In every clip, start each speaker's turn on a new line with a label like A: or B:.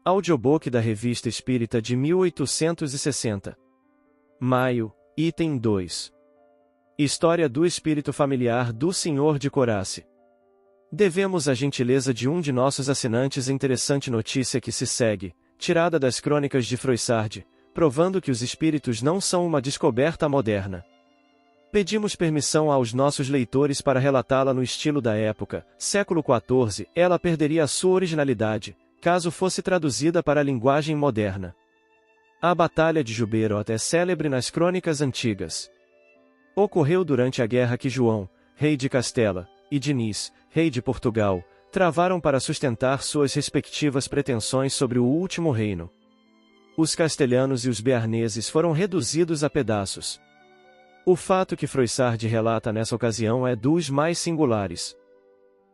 A: Audiobook da Revista Espírita de 1860. Maio, item 2. História do espírito familiar do Senhor de Corace. Devemos a gentileza de um de nossos assinantes a interessante notícia que se segue, tirada das crônicas de Froissart, provando que os espíritos não são uma descoberta moderna. Pedimos permissão aos nossos leitores para relatá-la no estilo da época, século XIV, ela perderia a sua originalidade, caso fosse traduzida para a linguagem moderna. A Batalha de Juberot é célebre nas crônicas antigas. Ocorreu durante a guerra que João, rei de Castela, e Diniz, rei de Portugal, travaram para sustentar suas respectivas pretensões sobre o último reino. Os castelhanos e os bearneses foram reduzidos a pedaços. O fato que Froissart relata nessa ocasião é dos mais singulares.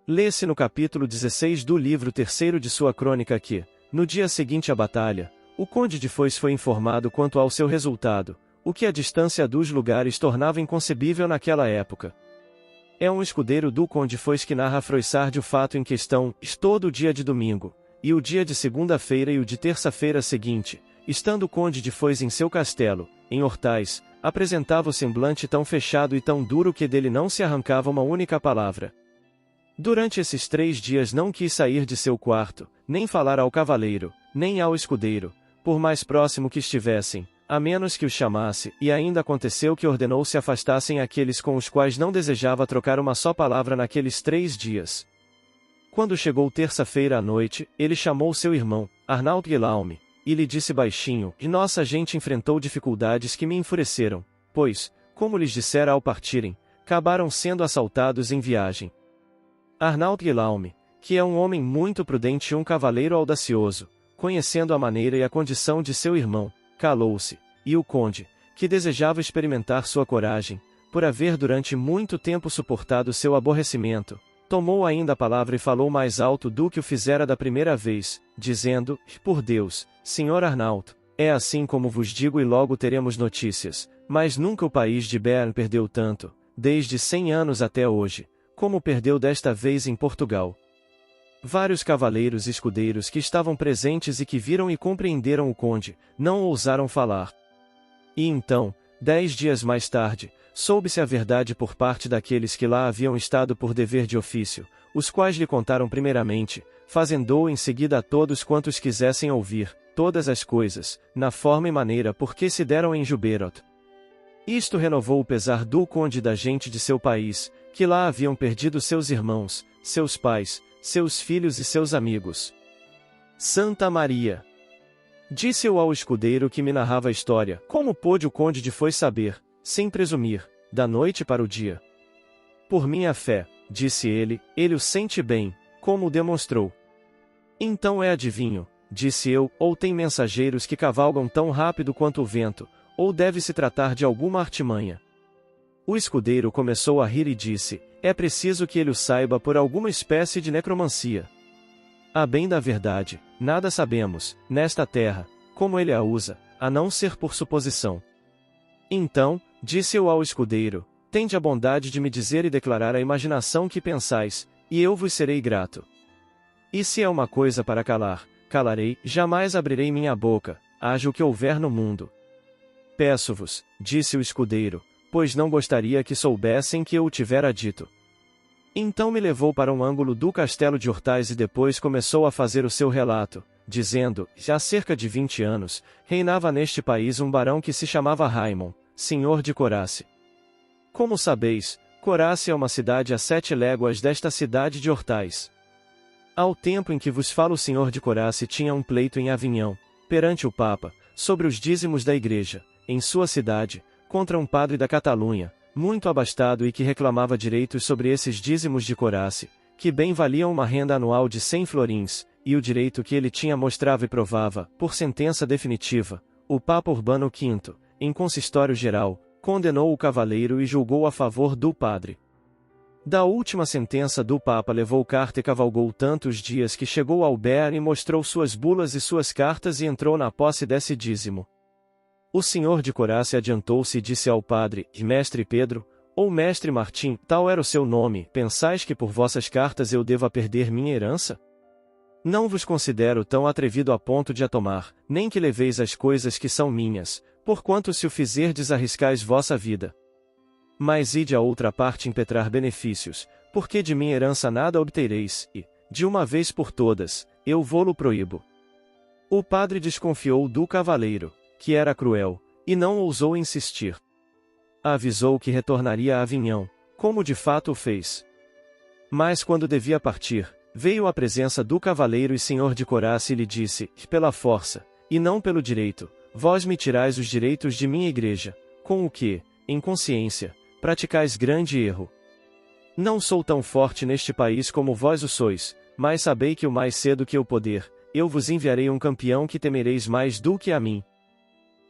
A: Lê-se no capítulo 16 do livro 3 de sua crônica que, no dia seguinte à batalha, o conde de Foix foi informado quanto ao seu resultado, o que a distância dos lugares tornava inconcebível naquela época. É um escudeiro do conde Foix que narra a Froissart o fato em questão, todo o dia de domingo, e o dia de segunda-feira e o de terça-feira seguinte, estando o conde de Foix em seu castelo, em Hortais, apresentava o semblante tão fechado e tão duro que dele não se arrancava uma única palavra. Durante esses 3 dias não quis sair de seu quarto, nem falar ao cavaleiro, nem ao escudeiro, por mais próximo que estivessem, a menos que os chamasse, e ainda aconteceu que ordenou se afastassem aqueles com os quais não desejava trocar uma só palavra naqueles 3 dias. Quando chegou terça-feira à noite, ele chamou seu irmão, Arnaud Guillaume, e lhe disse baixinho, e nossa gente enfrentou dificuldades que me enfureceram, pois, como lhes dissera ao partirem, acabaram sendo assaltados em viagem. Arnaud Guillaume, que é um homem muito prudente e um cavaleiro audacioso, conhecendo a maneira e a condição de seu irmão, calou-se, e o conde, que desejava experimentar sua coragem, por haver durante muito tempo suportado seu aborrecimento, tomou ainda a palavra e falou mais alto do que o fizera da primeira vez, dizendo, por Deus, Senhor Arnaud, é assim como vos digo e logo teremos notícias, mas nunca o país de Béarn perdeu tanto, desde 100 anos até hoje, como perdeu desta vez em Portugal. Vários cavaleiros e escudeiros que estavam presentes e que viram e compreenderam o conde, não ousaram falar. E então, 10 dias mais tarde, soube-se a verdade por parte daqueles que lá haviam estado por dever de ofício, os quais lhe contaram primeiramente, fazendo-o em seguida a todos quantos quisessem ouvir, todas as coisas, na forma e maneira por que se deram em Juberot. Isto renovou o pesar do conde e da gente de seu país, que lá haviam perdido seus irmãos, seus pais, seus filhos e seus amigos. Santa Maria! Disse eu ao escudeiro que me narrava a história, como pôde o conde de Foix saber, sem presumir, da noite para o dia? Por minha fé, disse ele o sente bem, como o demonstrou. Então é adivinho, disse eu, ou tem mensageiros que cavalgam tão rápido quanto o vento, ou deve-se tratar de alguma artimanha. O escudeiro começou a rir e disse, é preciso que ele o saiba por alguma espécie de necromancia. A bem da verdade, nada sabemos, nesta terra, como ele a usa, a não ser por suposição. Então, disse eu ao escudeiro, tende a bondade de me dizer e declarar a imaginação que pensais, e eu vos serei grato. E se é uma coisa para calar, calarei, jamais abrirei minha boca, haja o que houver no mundo. Peço-vos, disse o escudeiro, pois não gostaria que soubessem que eu o tivera dito. Então me levou para um ângulo do castelo de Hortais e depois começou a fazer o seu relato, dizendo, já há cerca de 20 anos, reinava neste país um barão que se chamava Raimond, senhor de Corace. Como sabeis, Corace é uma cidade a 7 léguas desta cidade de Hortais. Ao tempo em que vos falo o senhor de Corace tinha um pleito em Avignon, perante o Papa, sobre os dízimos da igreja, em sua cidade, contra um padre da Catalunha, muito abastado e que reclamava direitos sobre esses dízimos de Corace, que bem valiam uma renda anual de 100 florins, e o direito que ele tinha mostrava e provava, por sentença definitiva, o Papa Urbano V, em consistório geral, condenou o cavaleiro e julgou a favor do padre. Da última sentença do Papa levou carta e cavalgou tantos dias que chegou ao Béarn e mostrou suas bulas e suas cartas e entrou na posse desse dízimo. O senhor de Corace adiantou-se e disse ao padre, mestre Pedro, ou mestre Martim, tal era o seu nome, pensais que por vossas cartas eu deva perder minha herança? Não vos considero tão atrevido a ponto de a tomar, nem que leveis as coisas que são minhas, porquanto se o fizerdes arriscais vossa vida. Mas ide a outra parte impetrar benefícios, porque de minha herança nada obtereis, e, de uma vez por todas, eu vô-lo proíbo. O padre desconfiou do cavaleiro, que era cruel, e não ousou insistir. Avisou que retornaria a Avignon, como de fato o fez. Mas quando devia partir, veio à presença do cavaleiro e senhor de Corace e lhe disse, pela força, e não pelo direito, vós me tirais os direitos de minha igreja, com o que, em consciência, praticais grande erro. Não sou tão forte neste país como vós o sois, mas sabei que o mais cedo que eu poder, eu vos enviarei um campeão que temereis mais do que a mim.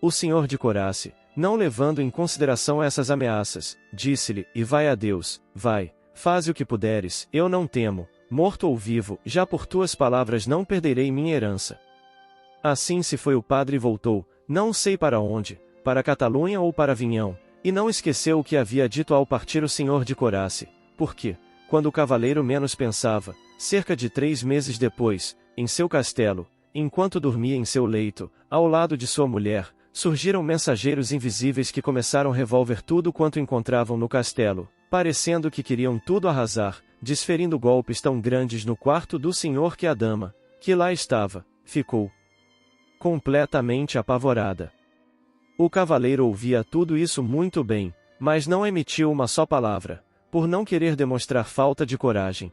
A: O senhor de Corace, não levando em consideração essas ameaças, disse-lhe, e vai a Deus, vai, faze o que puderes, eu não temo, morto ou vivo, já por tuas palavras não perderei minha herança. Assim se foi o padre e voltou, não sei para onde, para Catalunha ou para Avignon, e não esqueceu o que havia dito ao partir o senhor de Corace, porque, quando o cavaleiro menos pensava, cerca de 3 meses depois, em seu castelo, enquanto dormia em seu leito, ao lado de sua mulher, surgiram mensageiros invisíveis que começaram a revolver tudo quanto encontravam no castelo, parecendo que queriam tudo arrasar, desferindo golpes tão grandes no quarto do senhor que a dama, que lá estava, ficou completamente apavorada. O cavaleiro ouvia tudo isso muito bem, mas não emitiu uma só palavra, por não querer demonstrar falta de coragem.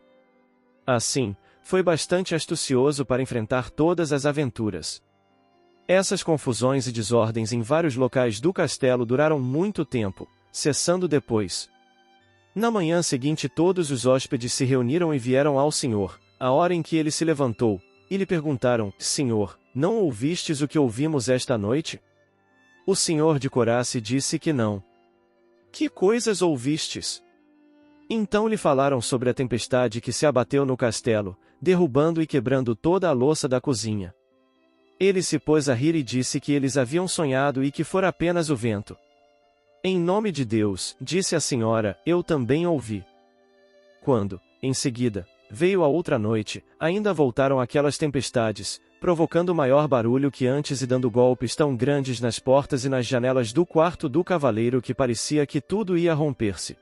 A: Assim, foi bastante astucioso para enfrentar todas as aventuras. Essas confusões e desordens em vários locais do castelo duraram muito tempo, cessando depois. Na manhã seguinte todos os hóspedes se reuniram e vieram ao senhor, a hora em que ele se levantou, e lhe perguntaram, Senhor, não ouvistes o que ouvimos esta noite? O senhor de Corace disse que não. Que coisas ouvistes? Então lhe falaram sobre a tempestade que se abateu no castelo, derrubando e quebrando toda a louça da cozinha. Ele se pôs a rir e disse que eles haviam sonhado e que fora apenas o vento. Em nome de Deus, disse a senhora, eu também ouvi. Quando, em seguida, veio a outra noite, ainda voltaram aquelas tempestades, provocando maior barulho que antes e dando golpes tão grandes nas portas e nas janelas do quarto do cavaleiro que parecia que tudo ia romper-se.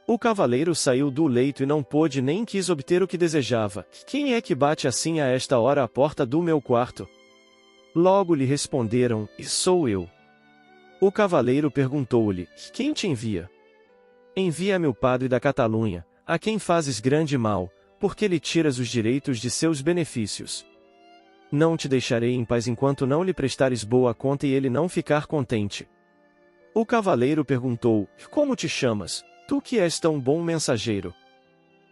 A: O cavaleiro saiu do leito e não pôde nem quis obter o que desejava. Quem é que bate assim a esta hora à porta do meu quarto? Logo lhe responderam, e sou eu. O cavaleiro perguntou-lhe, quem te envia? Envia-me o padre da Catalunha, a quem fazes grande mal, porque lhe tiras os direitos de seus benefícios. Não te deixarei em paz enquanto não lhe prestares boa conta e ele não ficar contente. O cavaleiro perguntou, como te chamas, tu que és tão bom mensageiro?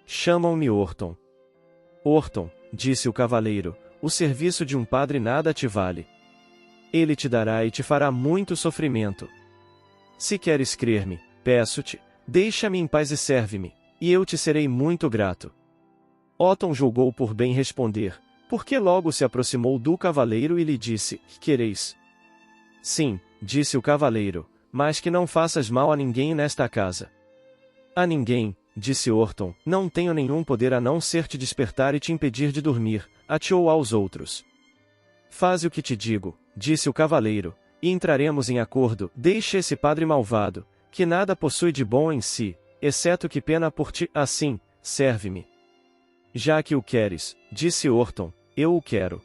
A: Chamam-me Orton. Orton, disse o cavaleiro, o serviço de um padre nada te vale. Ele te dará e te fará muito sofrimento. Se queres crer-me, peço-te, deixa-me em paz e serve-me, e eu te serei muito grato. Orton julgou por bem responder, porque logo se aproximou do cavaleiro e lhe disse, quereis? Sim, disse o cavaleiro, mas que não faças mal a ninguém nesta casa. A ninguém, disse Orton, não tenho nenhum poder a não ser te despertar e te impedir de dormir, a ti ou aos outros. Faze o que te digo, disse o cavaleiro, e entraremos em acordo, deixe esse padre malvado, que nada possui de bom em si, exceto que pena por ti, assim, serve-me. Já que o queres, disse Orton, eu o quero.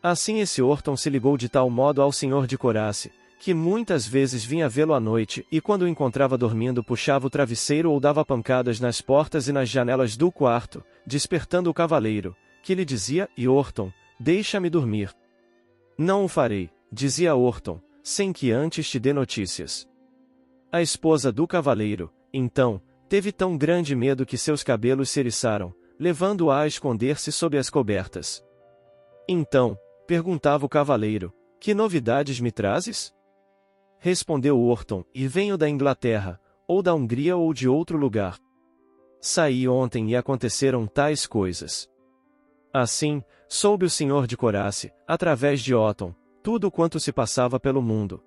A: Assim esse Orton se ligou de tal modo ao senhor de Corace, que muitas vezes vinha vê-lo à noite e quando o encontrava dormindo puxava o travesseiro ou dava pancadas nas portas e nas janelas do quarto, despertando o cavaleiro, que lhe dizia, e Orton, deixa-me dormir. Não o farei, dizia Orton, sem que antes te dê notícias. A esposa do cavaleiro, então, teve tão grande medo que seus cabelos se eriçaram, levando-a a esconder-se sob as cobertas. Então, perguntava o cavaleiro, que novidades me trazes? Respondeu Orton, e venho da Inglaterra, ou da Hungria ou de outro lugar. Saí ontem e aconteceram tais coisas. Assim, soube o senhor de Corace, através de Orton, tudo quanto se passava pelo mundo.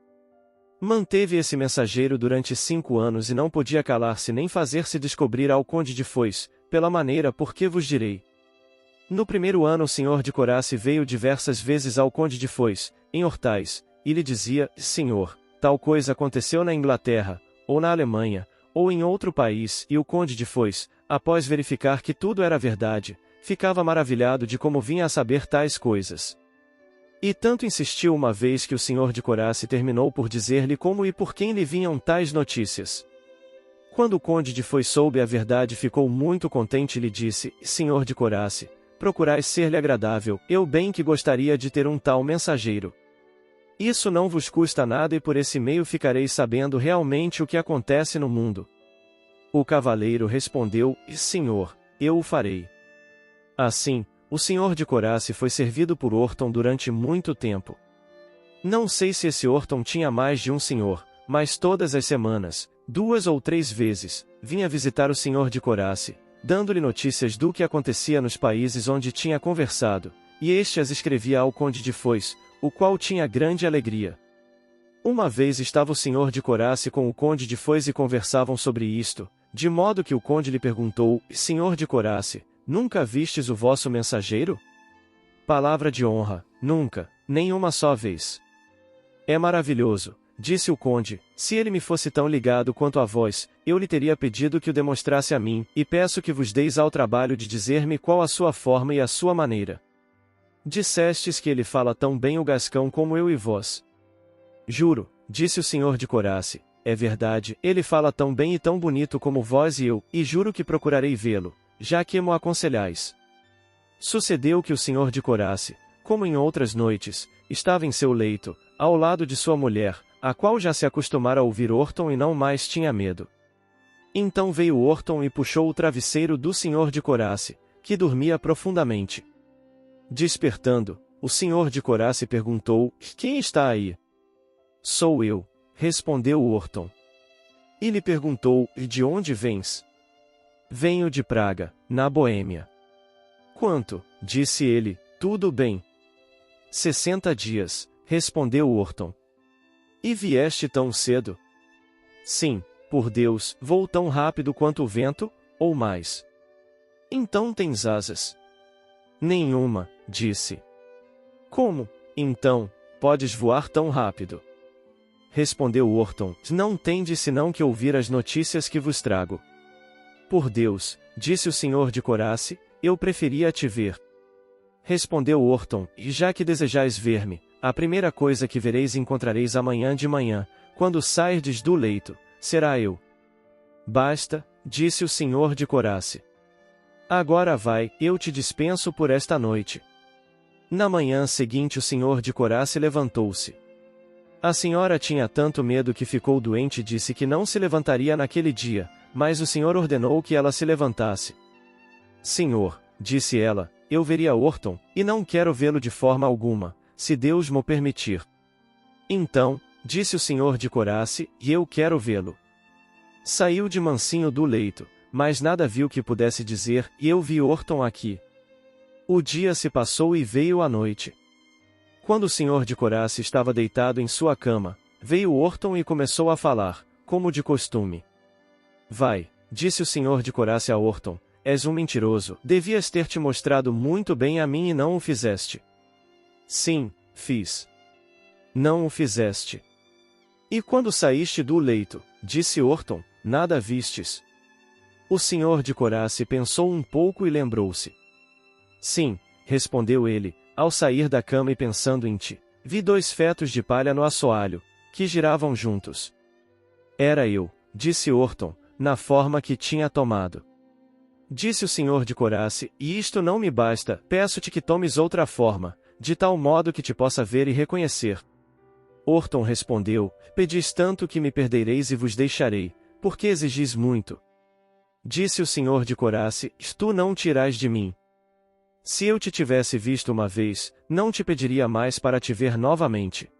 A: Manteve esse mensageiro durante 5 anos e não podia calar-se nem fazer-se descobrir ao conde de Foix, pela maneira por que vos direi. No primeiro ano o senhor de Corace veio diversas vezes ao conde de Foix, em Hortais, e lhe dizia: Senhor, tal coisa aconteceu na Inglaterra, ou na Alemanha, ou em outro país, e o conde de Foix, após verificar que tudo era verdade, ficava maravilhado de como vinha a saber tais coisas. E tanto insistiu uma vez que o senhor de Corace terminou por dizer-lhe como e por quem lhe vinham tais notícias. Quando o conde de Foix soube a verdade, ficou muito contente e lhe disse: Senhor de Corace, procurais ser-lhe agradável, eu bem que gostaria de ter um tal mensageiro. Isso não vos custa nada e por esse meio ficareis sabendo realmente o que acontece no mundo. O cavaleiro respondeu: Senhor, eu o farei. Assim, o senhor de Corace foi servido por Orton durante muito tempo. Não sei se esse Orton tinha mais de um senhor, mas todas as semanas, 2 ou 3 vezes, vinha visitar o senhor de Corace, dando-lhe notícias do que acontecia nos países onde tinha conversado, e este as escrevia ao conde de Foix, o qual tinha grande alegria. Uma vez estava o senhor de Corace com o conde de Foix e conversavam sobre isto, de modo que o conde lhe perguntou: Senhor de Corace, nunca vistes o vosso mensageiro? Palavra de honra, nunca, nem uma só vez. É maravilhoso, disse o conde, se ele me fosse tão ligado quanto a vós, eu lhe teria pedido que o demonstrasse a mim, e peço que vos deis ao trabalho de dizer-me qual a sua forma e a sua maneira. Dissestes que ele fala tão bem o gascão como eu e vós. Juro, disse o senhor de Corace, é verdade, ele fala tão bem e tão bonito como vós e eu, e juro que procurarei vê-lo, já que mo aconselhais. Sucedeu que o senhor de Corace, como em outras noites, estava em seu leito, ao lado de sua mulher, a qual já se acostumara a ouvir Orton e não mais tinha medo. Então veio Orton e puxou o travesseiro do senhor de Corace, que dormia profundamente. Despertando, o senhor de Corace perguntou: Quem está aí? Sou eu, respondeu Orton. E lhe perguntou: De onde vens? Venho de Praga, na Boêmia. Quanto? Disse ele. Tudo bem. 60 dias, respondeu Orton. E vieste tão cedo? Sim, por Deus, vou tão rápido quanto o vento, ou mais. Então tens asas? Nenhuma, disse. Como, então, podes voar tão rápido? Respondeu Orton: Não tendes senão que ouvir as notícias que vos trago. Por Deus, disse o senhor de Corace, eu preferia te ver. Respondeu Orton: E já que desejais ver-me, a primeira coisa que vereis e encontrareis amanhã de manhã, quando sairdes do leito, será eu. Basta, disse o senhor de Corace. Agora vai, eu te dispenso por esta noite. Na manhã seguinte o senhor de Corace levantou-se. A senhora tinha tanto medo que ficou doente e disse que não se levantaria naquele dia, mas o senhor ordenou que ela se levantasse. Senhor, disse ela, eu veria Orton, e não quero vê-lo de forma alguma, se Deus mo permitir. Então, disse o senhor de Corace, e eu quero vê-lo. Saiu de mansinho do leito, mas nada viu que pudesse dizer, e eu vi Orton aqui. O dia se passou e veio a noite. Quando o senhor de Corace estava deitado em sua cama, veio Orton e começou a falar, como de costume. Vai, disse o senhor de Corace a Orton, és um mentiroso, devias ter te mostrado muito bem a mim e não o fizeste. Sim, fiz. Não o fizeste. E quando saíste do leito, disse Orton, nada vistes. O senhor de Corace pensou um pouco e lembrou-se. Sim, respondeu ele, ao sair da cama e pensando em ti, vi 2 fetos de palha no assoalho, que giravam juntos. Era eu, disse Orton, na forma que tinha tomado. Disse o senhor de Corace, e isto não me basta, peço-te que tomes outra forma, de tal modo que te possa ver e reconhecer. Orton respondeu, pedis tanto que me perdereis e vos deixarei, porque exigis muito. Disse o senhor de Corace, tu não te irás de mim. Se eu te tivesse visto uma vez, não te pediria mais para te ver novamente.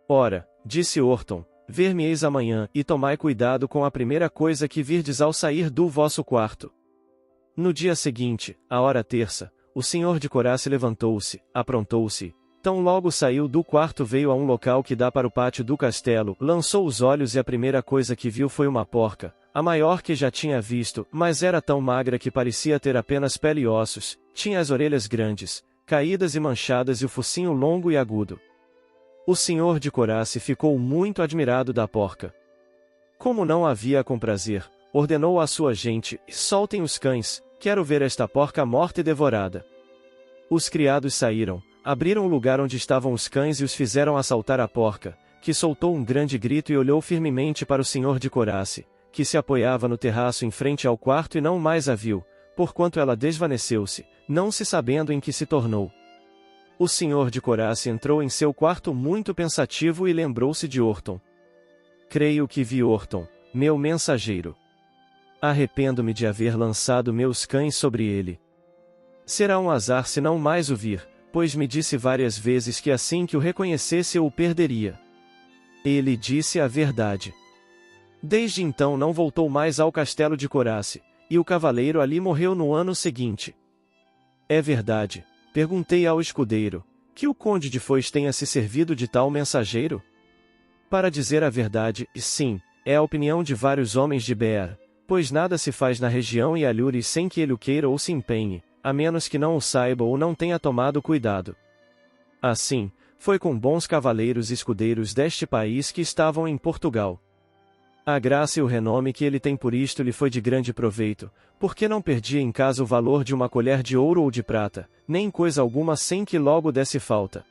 A: Ora, disse Orton, ver-me-eis amanhã, e tomai cuidado com a primeira coisa que virdes ao sair do vosso quarto. No dia seguinte, à hora terça, o senhor de Corace levantou-se, aprontou-se. Tão logo saiu do quarto veio a um local que dá para o pátio do castelo, lançou os olhos e a primeira coisa que viu foi uma porca, a maior que já tinha visto, mas era tão magra que parecia ter apenas pele e ossos, Tinha as orelhas grandes, caídas e manchadas e o focinho longo e agudo. O senhor de Corace ficou muito admirado da porca. Como não a via com prazer, ordenou à sua gente: soltem os cães, quero ver esta porca morta e devorada. Os criados saíram, abriram o lugar onde estavam os cães e os fizeram assaltar a porca, que soltou um grande grito e olhou firmemente para o senhor de Corace, que se apoiava no terraço em frente ao quarto e não mais a viu, porquanto ela desvaneceu-se, não se sabendo em que se tornou. O senhor de Corace entrou em seu quarto muito pensativo e lembrou-se de Orton. Creio que vi Orton, meu mensageiro. Arrependo-me de haver lançado meus cães sobre ele. Será um azar se não mais o vir, pois me disse várias vezes que assim que o reconhecesse eu o perderia. Ele disse a verdade. Desde então não voltou mais ao castelo de Corace, e o cavaleiro ali morreu no ano seguinte. É verdade, perguntei ao escudeiro, que o conde de Foix tenha se servido de tal mensageiro? Para dizer a verdade, sim, é a opinião de vários homens de Beer, pois nada se faz na região e Alhures sem que ele o queira ou se empenhe, a menos que não o saiba ou não tenha tomado cuidado. Assim, foi com bons cavaleiros e escudeiros deste país que estavam em Portugal. A graça e o renome que ele tem por isto lhe foi de grande proveito, porque não perdia em casa o valor de uma colher de ouro ou de prata, nem coisa alguma sem que logo desse falta.